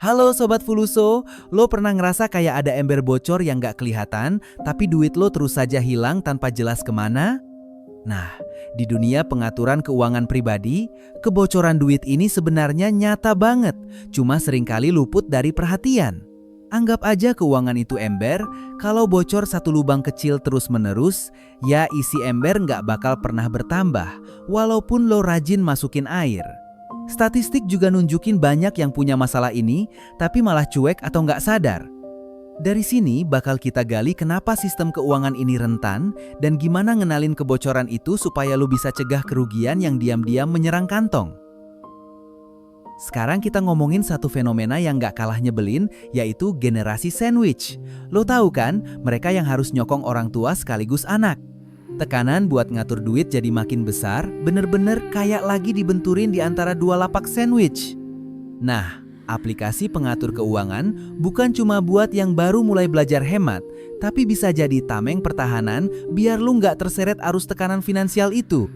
Halo Sobat Fuluso, lo pernah ngerasa kayak ada ember bocor yang gak kelihatan, tapi duit lo terus saja hilang tanpa jelas kemana? Nah, di dunia pengaturan keuangan pribadi, kebocoran duit ini sebenarnya nyata banget, cuma seringkali luput dari perhatian. Anggap aja keuangan itu ember, kalau bocor satu lubang kecil terus-menerus, ya isi ember nggak bakal pernah bertambah, walaupun lo rajin masukin air. Statistik juga nunjukin banyak yang punya masalah ini, tapi malah cuek atau nggak sadar. Dari sini bakal kita gali kenapa sistem keuangan ini rentan dan gimana ngenalin kebocoran itu supaya lo bisa cegah kerugian yang diam-diam menyerang kantong. Sekarang kita ngomongin satu fenomena yang nggak kalah nyebelin, yaitu generasi sandwich. Lo tahu kan, mereka yang harus nyokong orang tua sekaligus anak. Tekanan buat ngatur duit jadi makin besar, bener-bener kayak lagi dibenturin di antara dua lapak sandwich. Nah, aplikasi pengatur keuangan bukan cuma buat yang baru mulai belajar hemat, tapi bisa jadi tameng pertahanan biar lu nggak terseret arus tekanan finansial itu.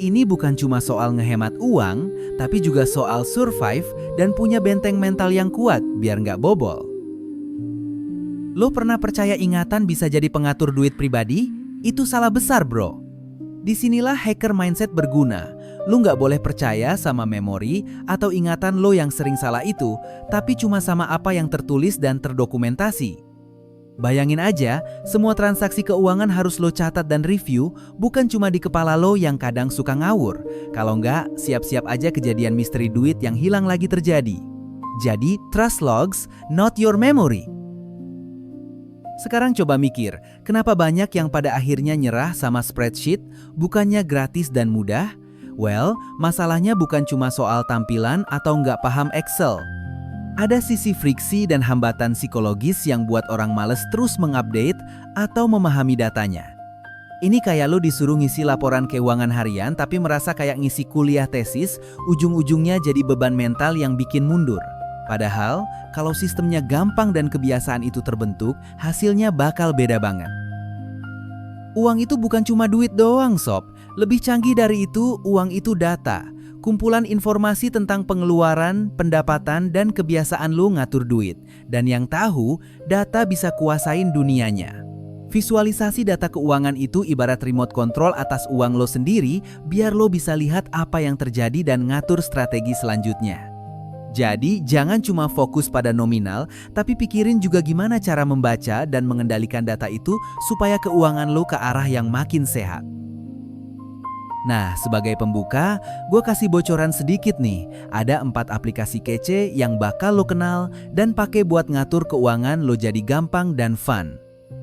Ini bukan cuma soal ngehemat uang, tapi juga soal survive dan punya benteng mental yang kuat biar nggak bobol. Lo pernah percaya ingatan bisa jadi pengatur duit pribadi? Itu salah besar, bro. Disinilah hacker mindset berguna. Lo nggak boleh percaya sama memori atau ingatan lo yang sering salah itu, tapi cuma sama apa yang tertulis dan terdokumentasi. Bayangin aja, semua transaksi keuangan harus lo catat dan review, bukan cuma di kepala lo yang kadang suka ngawur. Kalau nggak, siap-siap aja kejadian misteri duit yang hilang lagi terjadi. Jadi, trust logs, not your memory. Sekarang coba mikir, kenapa banyak yang pada akhirnya nyerah sama spreadsheet, bukannya gratis dan mudah? Well, masalahnya bukan cuma soal tampilan atau nggak paham Excel. Ada sisi friksi dan hambatan psikologis yang buat orang males terus mengupdate atau memahami datanya. Ini kayak lo disuruh ngisi laporan keuangan harian tapi merasa kayak ngisi kuliah tesis, ujung-ujungnya jadi beban mental yang bikin mundur. Padahal, kalau sistemnya gampang dan kebiasaan itu terbentuk, hasilnya bakal beda banget. Uang itu bukan cuma duit doang, sob. Lebih canggih dari itu, uang itu data. Kumpulan informasi tentang pengeluaran, pendapatan, dan kebiasaan lu ngatur duit. Dan yang tahu, data bisa kuasain dunianya. Visualisasi data keuangan itu ibarat remote control atas uang lo sendiri, biar lo bisa lihat apa yang terjadi dan ngatur strategi selanjutnya. Jadi, jangan cuma fokus pada nominal, tapi pikirin juga gimana cara membaca dan mengendalikan data itu supaya keuangan lo ke arah yang makin sehat. Nah, sebagai pembuka, gue kasih bocoran sedikit nih. Ada 4 aplikasi kece yang bakal lo kenal dan pakai buat ngatur keuangan lo jadi gampang dan fun.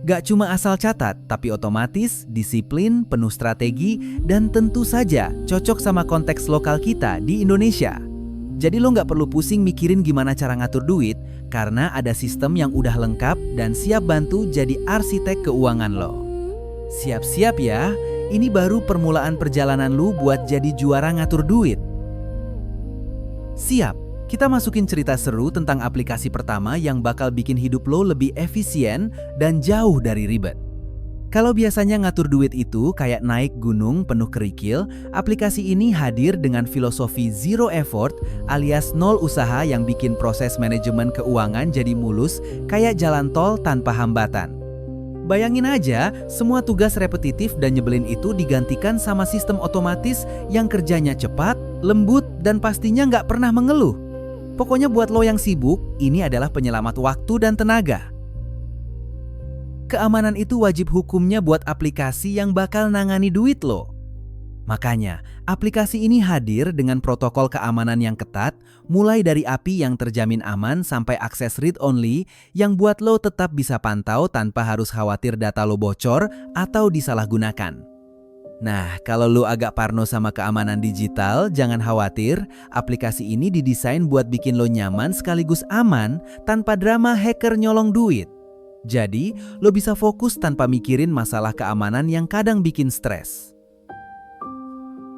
Gak cuma asal catat, tapi otomatis, disiplin, penuh strategi, dan tentu saja cocok sama konteks lokal kita di Indonesia. Jadi lo nggak perlu pusing mikirin gimana cara ngatur duit, karena ada sistem yang udah lengkap dan siap bantu jadi arsitek keuangan lo. Siap-siap ya, ini baru permulaan perjalanan lo buat jadi juara ngatur duit. Siap, kita masukin cerita seru tentang aplikasi pertama yang bakal bikin hidup lo lebih efisien dan jauh dari ribet. Kalau biasanya ngatur duit itu kayak naik gunung penuh kerikil, aplikasi ini hadir dengan filosofi zero effort alias nol usaha yang bikin proses manajemen keuangan jadi mulus kayak jalan tol tanpa hambatan. Bayangin aja, semua tugas repetitif dan nyebelin itu digantikan sama sistem otomatis yang kerjanya cepat, lembut, dan pastinya nggak pernah mengeluh. Pokoknya buat lo yang sibuk, ini adalah penyelamat waktu dan tenaga. Keamanan itu wajib hukumnya buat aplikasi yang bakal nangani duit lo. Makanya, aplikasi ini hadir dengan protokol keamanan yang ketat, mulai dari API yang terjamin aman sampai akses read-only yang buat lo tetap bisa pantau tanpa harus khawatir data lo bocor atau disalahgunakan. Nah, kalau lo agak parno sama keamanan digital, jangan khawatir, aplikasi ini didesain buat bikin lo nyaman sekaligus aman tanpa drama hacker nyolong duit. Jadi, lo bisa fokus tanpa mikirin masalah keamanan yang kadang bikin stres.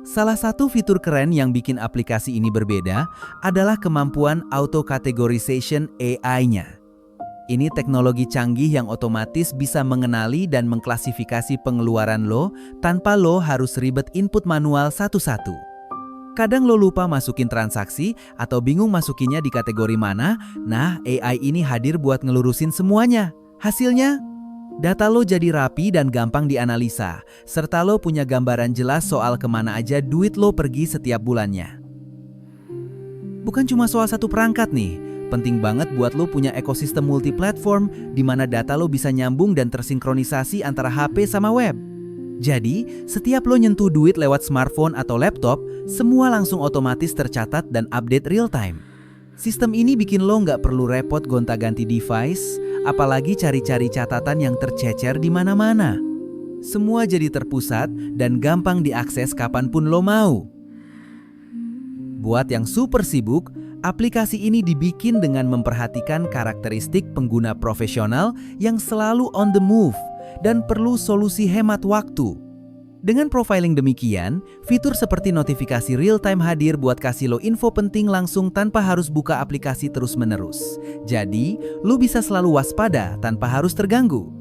Salah satu fitur keren yang bikin aplikasi ini berbeda adalah kemampuan auto categorization AI-nya. Ini teknologi canggih yang otomatis bisa mengenali dan mengklasifikasi pengeluaran lo tanpa lo harus ribet input manual satu-satu. Kadang lo lupa masukin transaksi atau bingung masukinnya di kategori mana. Nah, AI ini hadir buat ngelurusin semuanya. Hasilnya, data lo jadi rapi dan gampang dianalisa, serta lo punya gambaran jelas soal kemana aja duit lo pergi setiap bulannya. Bukan cuma soal satu perangkat nih, penting banget buat lo punya ekosistem multiplatform di mana data lo bisa nyambung dan tersinkronisasi antara HP sama web. Jadi, setiap lo nyentuh duit lewat smartphone atau laptop, semua langsung otomatis tercatat dan update real time. Sistem ini bikin lo nggak perlu repot gonta-ganti device, apalagi cari-cari catatan yang tercecer di mana-mana. Semua jadi terpusat dan gampang diakses kapanpun lo mau. Buat yang super sibuk, aplikasi ini dibikin dengan memperhatikan karakteristik pengguna profesional yang selalu on the move dan perlu solusi hemat waktu. Dengan profiling demikian, fitur seperti notifikasi real-time hadir buat kasih lo info penting langsung tanpa harus buka aplikasi terus-menerus. Jadi, lo bisa selalu waspada tanpa harus terganggu.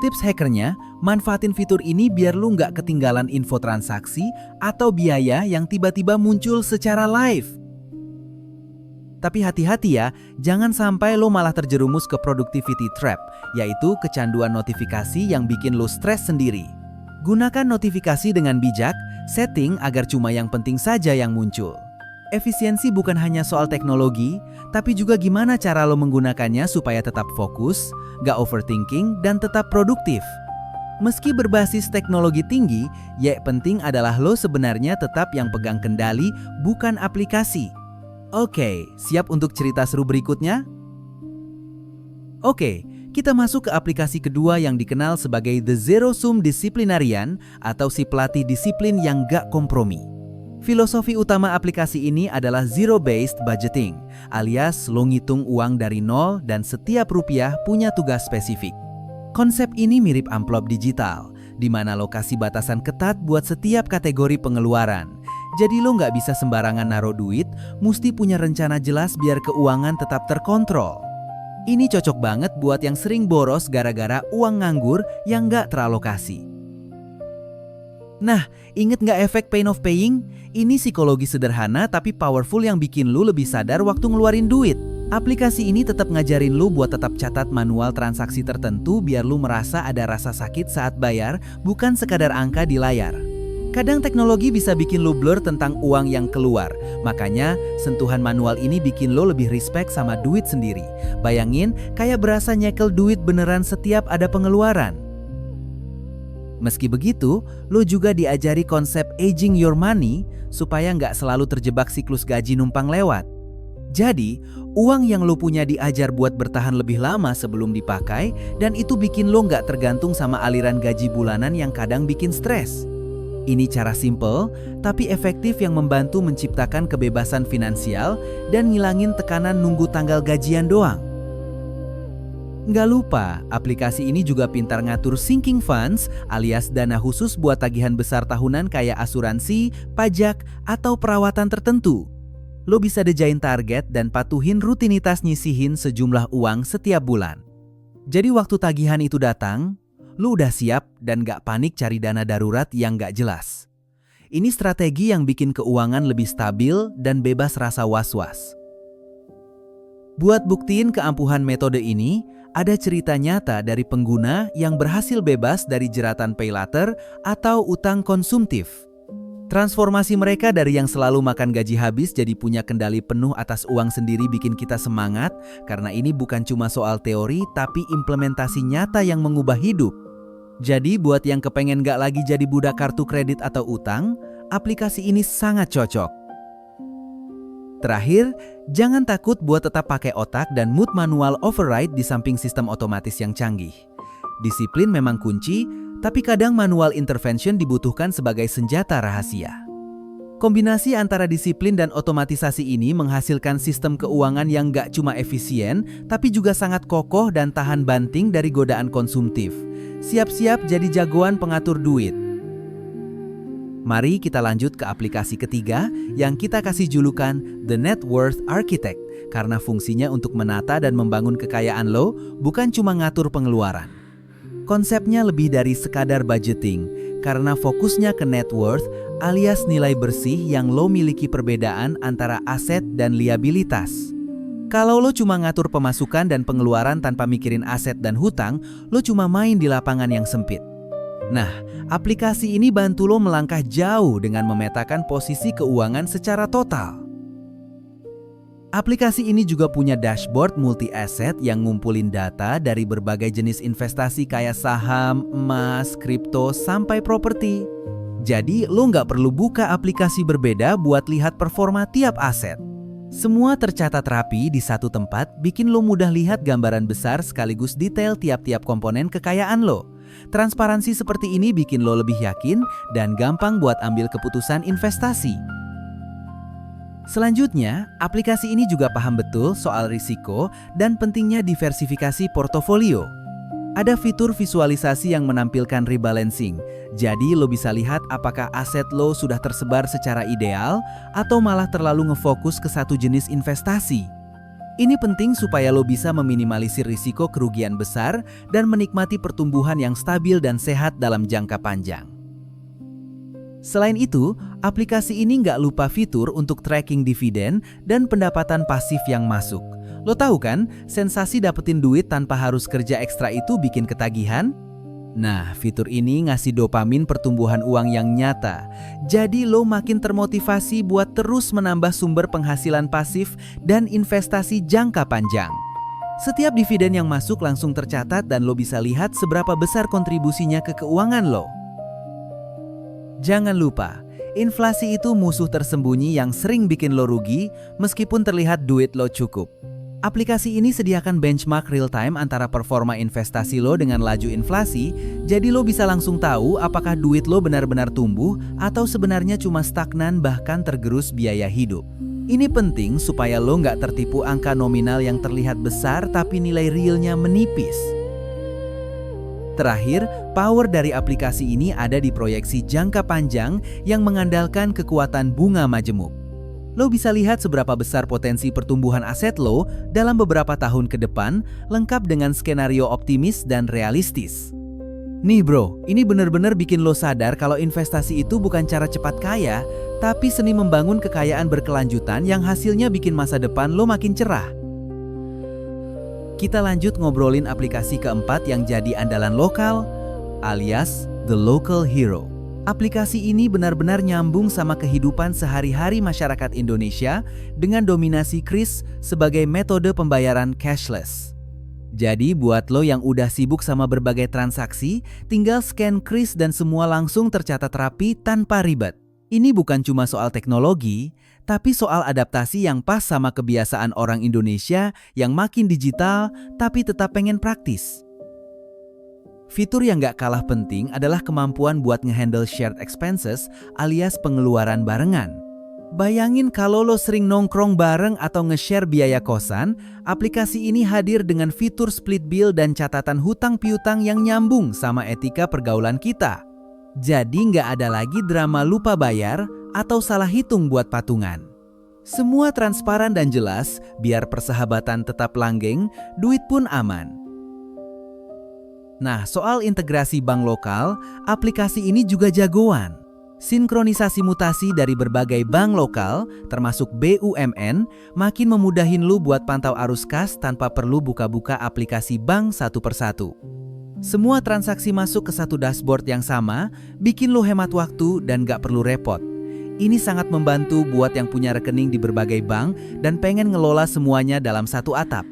Tips hackernya, manfaatin fitur ini biar lo nggak ketinggalan info transaksi atau biaya yang tiba-tiba muncul secara live. Tapi hati-hati ya, jangan sampai lo malah terjerumus ke productivity trap, yaitu kecanduan notifikasi yang bikin lo stres sendiri. Gunakan notifikasi dengan bijak, setting agar cuma yang penting saja yang muncul. Efisiensi bukan hanya soal teknologi, tapi juga gimana cara lo menggunakannya supaya tetap fokus, gak overthinking, dan tetap produktif. Meski berbasis teknologi tinggi, yang penting adalah lo sebenarnya tetap yang pegang kendali, bukan aplikasi. Oke, siap untuk cerita seru berikutnya? Oke, kita masuk ke aplikasi kedua yang dikenal sebagai The Zero Sum Disciplinarian atau si pelatih disiplin yang gak kompromi. Filosofi utama aplikasi ini adalah zero-based budgeting, alias lo ngitung uang dari nol dan setiap rupiah punya tugas spesifik. Konsep ini mirip amplop digital, di mana lo kasih batasan ketat buat setiap kategori pengeluaran. Jadi lo nggak bisa sembarangan naruh duit, mesti punya rencana jelas biar keuangan tetap terkontrol. Ini cocok banget buat yang sering boros gara-gara uang nganggur yang nggak teralokasi. Nah, inget nggak efek pain of paying? Ini psikologi sederhana tapi powerful yang bikin lo lebih sadar waktu ngeluarin duit. Aplikasi ini tetap ngajarin lo buat tetap catat manual transaksi tertentu biar lo merasa ada rasa sakit saat bayar, bukan sekadar angka di layar. Kadang teknologi bisa bikin lo blur tentang uang yang keluar. Makanya, sentuhan manual ini bikin lo lebih respect sama duit sendiri. Bayangin, kayak berasa nyekel duit beneran setiap ada pengeluaran. Meski begitu, lo juga diajari konsep aging your money supaya nggak selalu terjebak siklus gaji numpang lewat. Jadi, uang yang lo punya diajar buat bertahan lebih lama sebelum dipakai, dan itu bikin lo nggak tergantung sama aliran gaji bulanan yang kadang bikin stres. Ini cara simple, tapi efektif yang membantu menciptakan kebebasan finansial dan ngilangin tekanan nunggu tanggal gajian doang. Nggak lupa, aplikasi ini juga pintar ngatur sinking funds alias dana khusus buat tagihan besar tahunan kayak asuransi, pajak, atau perawatan tertentu. Lo bisa dejain target dan patuhin rutinitas nyisihin sejumlah uang setiap bulan. Jadi waktu tagihan itu datang, lu udah siap dan gak panik cari dana darurat yang gak jelas. Ini strategi yang bikin keuangan lebih stabil dan bebas rasa was-was. Buat buktiin keampuhan metode ini, ada cerita nyata dari pengguna yang berhasil bebas dari jeratan pay later atau utang konsumtif. Transformasi mereka dari yang selalu makan gaji habis jadi punya kendali penuh atas uang sendiri bikin kita semangat, karena ini bukan cuma soal teori tapi implementasi nyata yang mengubah hidup. Jadi buat yang kepengen gak lagi jadi budak kartu kredit atau utang, aplikasi ini sangat cocok. Terakhir, jangan takut buat tetap pakai otak dan mood manual override di samping sistem otomatis yang canggih. Disiplin memang kunci, tapi kadang manual intervention dibutuhkan sebagai senjata rahasia. Kombinasi antara disiplin dan otomatisasi ini menghasilkan sistem keuangan yang gak cuma efisien, tapi juga sangat kokoh dan tahan banting dari godaan konsumtif. Siap-siap jadi jagoan pengatur duit. Mari kita lanjut ke aplikasi ketiga yang kita kasih julukan The Net Worth Architect, karena fungsinya untuk menata dan membangun kekayaan lo, bukan cuma ngatur pengeluaran. Konsepnya lebih dari sekadar budgeting, karena fokusnya ke net worth alias nilai bersih yang lo miliki perbedaan antara aset dan liabilitas. Kalau lo cuma ngatur pemasukan dan pengeluaran tanpa mikirin aset dan hutang, lo cuma main di lapangan yang sempit. Nah, aplikasi ini bantu lo melangkah jauh dengan memetakan posisi keuangan secara total. Aplikasi ini juga punya dashboard multi-asset yang ngumpulin data dari berbagai jenis investasi kayak saham, emas, kripto, sampai properti. Jadi, lo nggak perlu buka aplikasi berbeda buat lihat performa tiap aset. Semua tercatat rapi di satu tempat, bikin lo mudah lihat gambaran besar sekaligus detail tiap-tiap komponen kekayaan lo. Transparansi seperti ini bikin lo lebih yakin dan gampang buat ambil keputusan investasi. Selanjutnya, aplikasi ini juga paham betul soal risiko dan pentingnya diversifikasi portofolio. Ada fitur visualisasi yang menampilkan rebalancing, jadi lo bisa lihat apakah aset lo sudah tersebar secara ideal atau malah terlalu ngefokus ke satu jenis investasi. Ini penting supaya lo bisa meminimalisir risiko kerugian besar dan menikmati pertumbuhan yang stabil dan sehat dalam jangka panjang. Selain itu, aplikasi ini nggak lupa fitur untuk tracking dividen dan pendapatan pasif yang masuk. Lo tahu kan, sensasi dapetin duit tanpa harus kerja ekstra itu bikin ketagihan? Nah, fitur ini ngasih dopamin pertumbuhan uang yang nyata. Jadi lo makin termotivasi buat terus menambah sumber penghasilan pasif dan investasi jangka panjang. Setiap dividen yang masuk langsung tercatat dan lo bisa lihat seberapa besar kontribusinya ke keuangan lo. Jangan lupa, inflasi itu musuh tersembunyi yang sering bikin lo rugi meskipun terlihat duit lo cukup. Aplikasi ini sediakan benchmark real-time antara performa investasi lo dengan laju inflasi, jadi lo bisa langsung tahu apakah duit lo benar-benar tumbuh atau sebenarnya cuma stagnan bahkan tergerus biaya hidup. Ini penting supaya lo nggak tertipu angka nominal yang terlihat besar tapi nilai realnya menipis. Terakhir, power dari aplikasi ini ada di proyeksi jangka panjang yang mengandalkan kekuatan bunga majemuk. Lo bisa lihat seberapa besar potensi pertumbuhan aset lo dalam beberapa tahun ke depan, lengkap dengan skenario optimis dan realistis. Nih bro, ini bener-bener bikin lo sadar kalau investasi itu bukan cara cepat kaya, tapi seni membangun kekayaan berkelanjutan yang hasilnya bikin masa depan lo makin cerah. Kita lanjut ngobrolin aplikasi keempat yang jadi andalan lokal, alias The Local Hero. Aplikasi ini benar-benar nyambung sama kehidupan sehari-hari masyarakat Indonesia dengan dominasi kris sebagai metode pembayaran cashless. Jadi buat lo yang udah sibuk sama berbagai transaksi, tinggal scan kris dan semua langsung tercatat rapi tanpa ribet. Ini bukan cuma soal teknologi, tapi soal adaptasi yang pas sama kebiasaan orang Indonesia yang makin digital tapi tetap pengen praktis. Fitur yang gak kalah penting adalah kemampuan buat ngehandle shared expenses alias pengeluaran barengan. Bayangin kalau lo sering nongkrong bareng atau nge-share biaya kosan, aplikasi ini hadir dengan fitur split bill dan catatan hutang piutang yang nyambung sama etika pergaulan kita. Jadi nggak ada lagi drama lupa bayar atau salah hitung buat patungan. Semua transparan dan jelas, biar persahabatan tetap langgeng, duit pun aman. Nah, soal integrasi bank lokal, aplikasi ini juga jagoan. Sinkronisasi mutasi dari berbagai bank lokal, termasuk BUMN, makin memudahin lu buat pantau arus kas tanpa perlu buka-buka aplikasi bank satu persatu. Semua transaksi masuk ke satu dashboard yang sama, bikin lu hemat waktu dan gak perlu repot. Ini sangat membantu buat yang punya rekening di berbagai bank dan pengen ngelola semuanya dalam satu atap.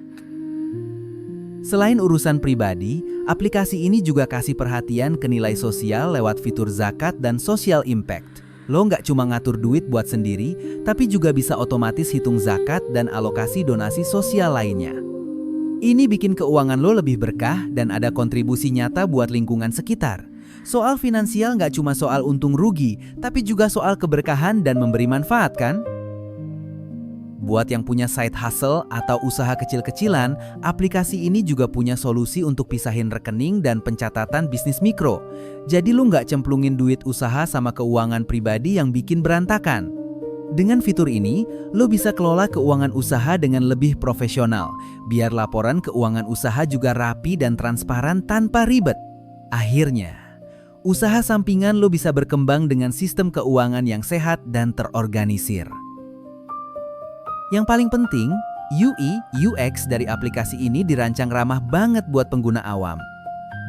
Selain urusan pribadi, aplikasi ini juga kasih perhatian ke nilai sosial lewat fitur zakat dan social impact. Lo nggak cuma ngatur duit buat sendiri, tapi juga bisa otomatis hitung zakat dan alokasi donasi sosial lainnya. Ini bikin keuangan lo lebih berkah dan ada kontribusi nyata buat lingkungan sekitar. Soal finansial nggak cuma soal untung rugi, tapi juga soal keberkahan dan memberi manfaat kan? Buat yang punya side hustle atau usaha kecil-kecilan, aplikasi ini juga punya solusi untuk pisahin rekening dan pencatatan bisnis mikro. Jadi lu nggak cemplungin duit usaha sama keuangan pribadi yang bikin berantakan. Dengan fitur ini, lu bisa kelola keuangan usaha dengan lebih profesional, biar laporan keuangan usaha juga rapi dan transparan tanpa ribet. Akhirnya, Usaha sampingan lo bisa berkembang dengan sistem keuangan yang sehat dan terorganisir. Yang paling penting, UI/UX dari aplikasi ini dirancang ramah banget buat pengguna awam.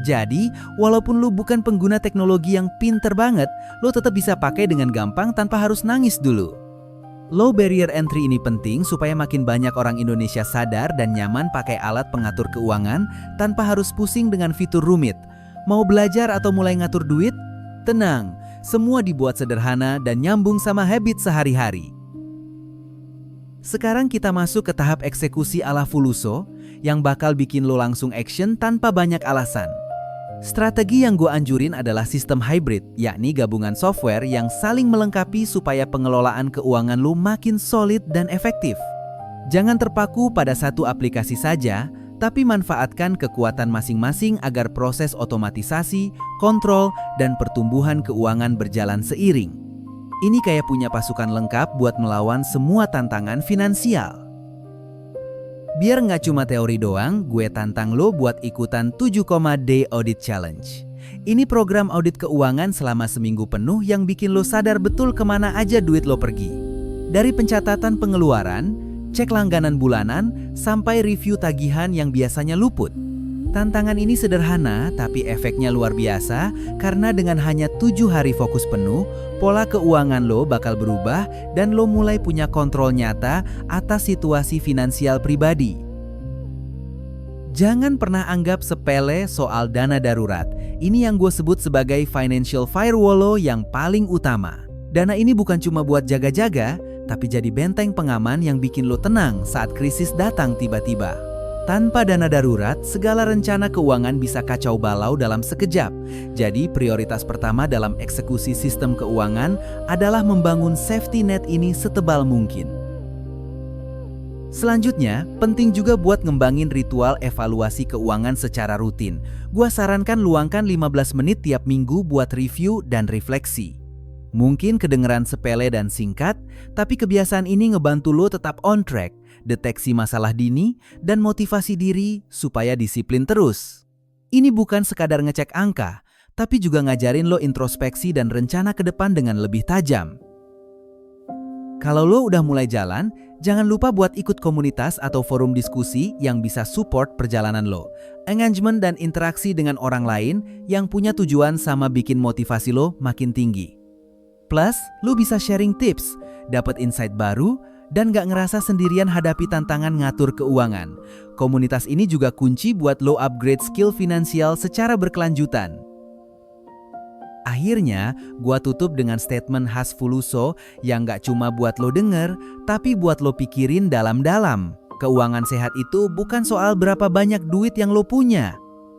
Jadi, walaupun lo bukan pengguna teknologi yang pinter banget, lo tetap bisa pakai dengan gampang tanpa harus nangis dulu. Low barrier entry ini penting supaya makin banyak orang Indonesia sadar dan nyaman pakai alat pengatur keuangan tanpa harus pusing dengan fitur rumit. Mau belajar atau mulai ngatur duit? Tenang, semua dibuat sederhana dan nyambung sama habit sehari-hari. Sekarang kita masuk ke tahap eksekusi ala Fuluso yang bakal bikin lo langsung action tanpa banyak alasan. Strategi yang gue anjurin adalah sistem hybrid, yakni gabungan software yang saling melengkapi supaya pengelolaan keuangan lo makin solid dan efektif. Jangan terpaku pada satu aplikasi saja, tapi manfaatkan kekuatan masing-masing agar proses otomatisasi, kontrol, dan pertumbuhan keuangan berjalan seiring. Ini kayak punya pasukan lengkap buat melawan semua tantangan finansial. Biar nggak cuma teori doang, gue tantang lo buat ikutan 7, Day Audit Challenge. Ini program audit keuangan selama seminggu penuh yang bikin lo sadar betul kemana aja duit lo pergi. Dari pencatatan pengeluaran, cek langganan bulanan, sampai review tagihan yang biasanya luput. Tantangan ini sederhana, tapi efeknya luar biasa karena dengan hanya 7 hari fokus penuh, pola keuangan lo bakal berubah dan lo mulai punya kontrol nyata atas situasi finansial pribadi. Jangan pernah anggap sepele soal dana darurat. Ini yang gue sebut sebagai financial firewall lo yang paling utama. Dana ini bukan cuma buat jaga-jaga, tapi jadi benteng pengaman yang bikin lo tenang saat krisis datang tiba-tiba. Tanpa dana darurat, segala rencana keuangan bisa kacau balau dalam sekejap. Jadi prioritas pertama dalam eksekusi sistem keuangan adalah membangun safety net ini setebal mungkin. Selanjutnya, penting juga buat ngembangin ritual evaluasi keuangan secara rutin. Gua sarankan luangkan 15 menit tiap minggu buat review dan refleksi. Mungkin kedengeran sepele dan singkat, tapi kebiasaan ini ngebantu lo tetap on track, deteksi masalah dini, dan motivasi diri supaya disiplin terus. Ini bukan sekadar ngecek angka, tapi juga ngajarin lo introspeksi dan rencana ke depan dengan lebih tajam. Kalau lo udah mulai jalan, jangan lupa buat ikut komunitas atau forum diskusi yang bisa support perjalanan lo. Engagement dan interaksi dengan orang lain yang punya tujuan sama bikin motivasi lo makin tinggi. Plus, lo bisa sharing tips, dapat insight baru, dan gak ngerasa sendirian hadapi tantangan ngatur keuangan. Komunitas ini juga kunci buat lo upgrade skill finansial secara berkelanjutan. Akhirnya, gua tutup dengan statement khas Fuluso yang gak cuma buat lo denger, tapi buat lo pikirin dalam-dalam. Keuangan sehat itu bukan soal berapa banyak duit yang lo punya,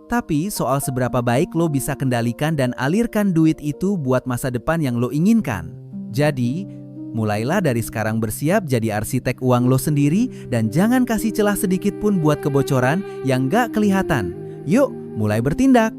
tapi soal seberapa baik lo bisa kendalikan dan alirkan duit itu buat masa depan yang lo inginkan. Jadi, mulailah dari sekarang bersiap jadi arsitek uang lo sendiri dan jangan kasih celah sedikit pun buat kebocoran yang gak kelihatan. Yuk, mulai bertindak!